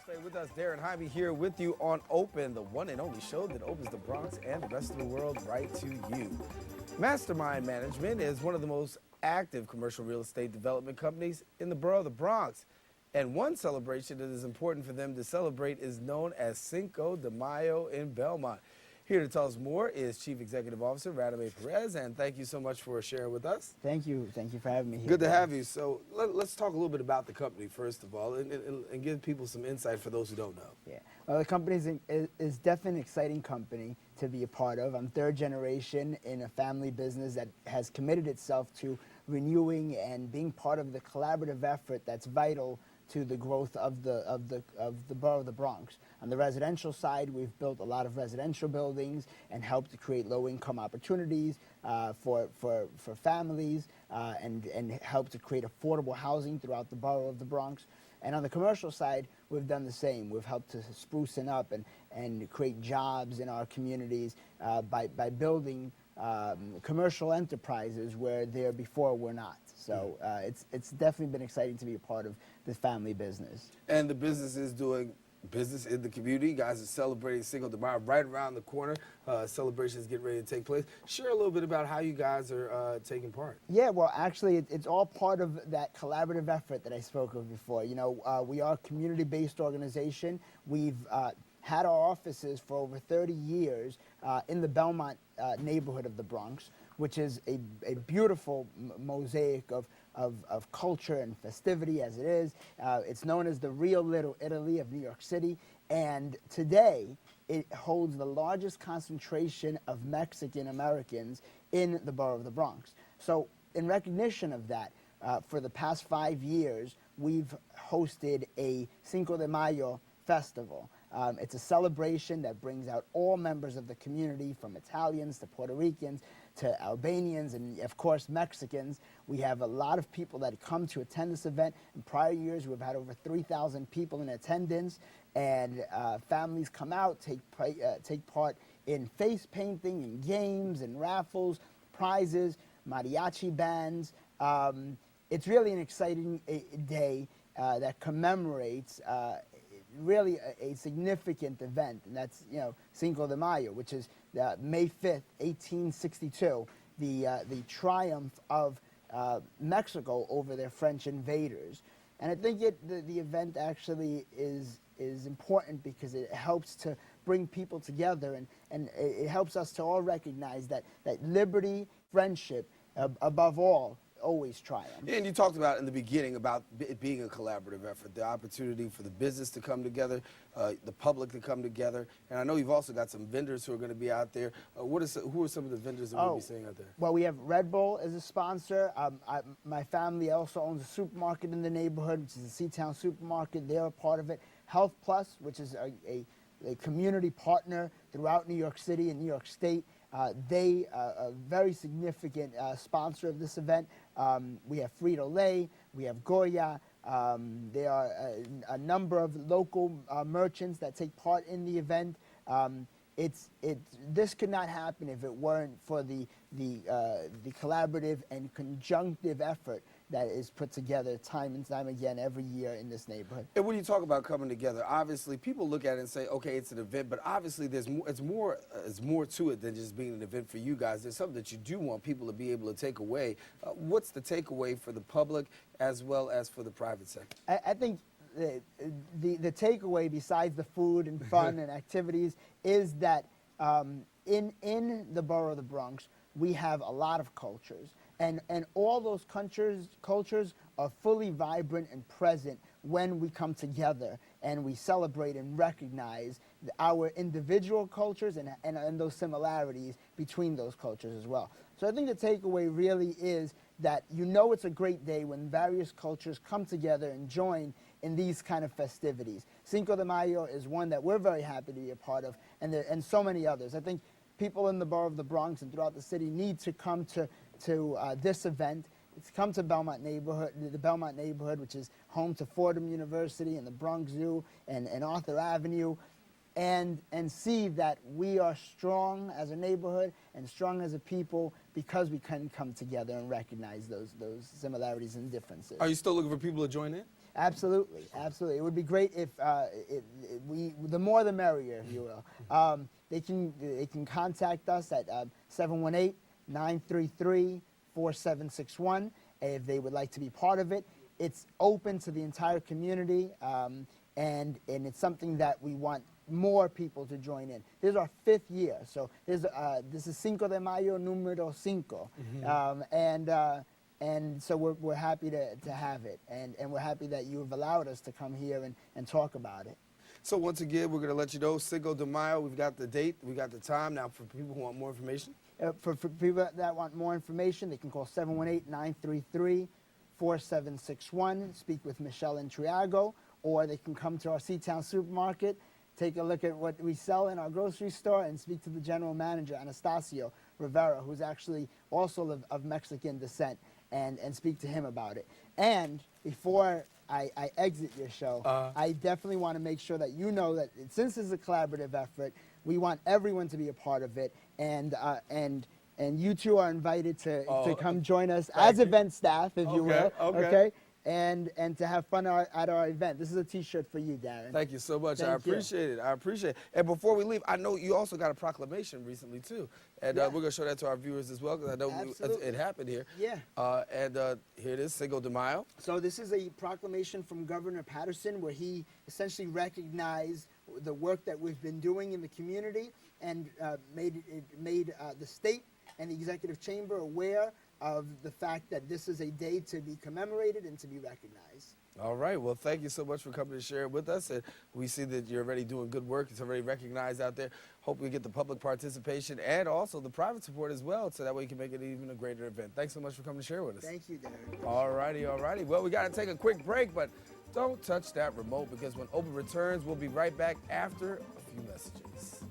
Stay with us, Daren, Jaime here with you on Open, the one and only show that opens the Bronx and the rest of the world right to you. Mastermind Management is one of the most active commercial real estate development companies in the borough of the Bronx. And one celebration that is important for them to celebrate is known as Cinco de Mayo in Belmont. Here to tell us more is Chief Executive Officer Radame Perez, and thank you so much for sharing with us. Thank you for having me here. Good to have you. So let's talk a little bit about the company first of all, and give people some insight for those who don't know. Yeah, well, the company is definitely an exciting company to be a part of. I'm third generation in a family business that has committed itself to renewing and being part of the collaborative effort that's vital to the growth of the borough of the Bronx. On the residential side, we've built a lot of residential buildings and helped to create low-income opportunities for families and helped to create affordable housing throughout the borough of the Bronx. And on the commercial side, we've done the same. We've helped to sprucing up and create jobs in our communities by building commercial enterprises where there before were not. So it's definitely been exciting to be a part of this family business. And the business is doing business in the community. You guys are celebrating Cinco de Mayo right around the corner. Celebrations getting ready to take place. Share a little bit about how you guys are taking part. Yeah, well, actually, it's all part of that collaborative effort that I spoke of before. You know, we are a community-based organization. We've had our offices for over 30 years in the Belmont neighborhood of the Bronx, which is a beautiful mosaic of culture and festivity as it is. It's known as the real Little Italy of New York City, and today it holds the largest concentration of Mexican Americans in the borough of the Bronx. So in recognition of that, for the past 5 years, we've hosted a Cinco de Mayo festival. It's a celebration that brings out all members of the community, from Italians to Puerto Ricans to Albanians and, of course, Mexicans. We have a lot of people that come to attend this event. In prior years, we've had over 3,000 people in attendance, and families come out, take part in face painting and games and raffles, prizes, mariachi bands. It's really an exciting day that commemorates really a significant event, and that's, you know, Cinco de Mayo, which is May 5th, 1862, the triumph of Mexico over their French invaders. And I think the event actually is important because it helps to bring people together, and it helps us to all recognize that liberty, friendship, above all, always triumph. And you talked about in the beginning about it being a collaborative effort, the opportunity for the business to come together, the public to come together. And I know you've also got some vendors who are going to be out there. Who are some of the vendors that we'll be seeing out there? Well, we have Red Bull as a sponsor. My family also owns a supermarket in the neighborhood, which is a Seatown supermarket. They're a part of it. Health Plus, which is a community partner throughout New York City and New York State. They are a very significant sponsor of this event. We have Frito-Lay, we have Goya. There are a number of local merchants that take part in the event. This could not happen if it weren't for the collaborative and conjunctive effort that is put together time and time again every year in this neighborhood. And when you talk about coming together, obviously people look at it and say, okay, it's an event, but obviously there's more to it than just being an event for you guys. There's something that you do want people to be able to take away. What's the takeaway for the public as well as for the private sector? I think the takeaway, besides the food and fun and activities, is that in the borough of the Bronx, we have a lot of cultures. And all those cultures are fully vibrant and present when we come together and we celebrate and recognize our individual cultures and those similarities between those cultures as well. So I think the takeaway really is that it's a great day when various cultures come together and join in these kind of festivities. Cinco de Mayo is one that we're very happy to be a part of, and so many others. I think people in the borough of the Bronx and throughout the city need to come to this event. It's come to the Belmont neighborhood, which is home to Fordham University and the Bronx Zoo and Arthur Avenue, and see that we are strong as a neighborhood and strong as a people because we can come together and recognize those similarities and differences. Are you still looking for people to join in? Absolutely, absolutely. It would be great if the more the merrier, if you will. They can contact us at 718-933-4761 if they would like to be part of it. It's open to the entire community, and it's something that we want more people to join in. This is our 5th year, so this is Cinco de Mayo número 5, and so we're happy to have it, and we're happy that you've allowed us to come here and talk about it. So once again, we're going to let you know, Cinco de Mayo, we've got the date, we got the time. Now, for people who want more information? For people that want more information, they can call 718-933-4761, speak with Michelle Intriago, or they can come to our Seatown supermarket, take a look at what we sell in our grocery store, and speak to the general manager, Anastasio Rivera, who's actually also of Mexican descent, and speak to him about it. And before I exit your show, I definitely want to make sure that you know that since it's a collaborative effort, we want everyone to be a part of it, and you two are invited to come join us as event staff, if you will. Okay. And to have fun at our event. This is a T-shirt for you, Daren. Thank you so much. I appreciate it. I appreciate it. And before we leave, I know you also got a proclamation recently, too. And we're going to show that to our viewers as well, because I know it happened here. Yeah. And here it is, Cinco de Mayo. So this is a proclamation from Governor Patterson, where he essentially recognized the work that we've been doing in the community, and made the state and the executive chamber aware of the fact that this is a day to be commemorated and to be recognized. All right. Well, thank you so much for coming to share it with us. And we see that you're already doing good work. It's already recognized out there. Hope we get the public participation and also the private support as well, so that way you can make it even a greater event. Thanks so much for coming to share with us. Thank you, Daren. All righty, all righty. Well, we got to take a quick break, but don't touch that remote, because when Open returns, we'll be right back after a few messages.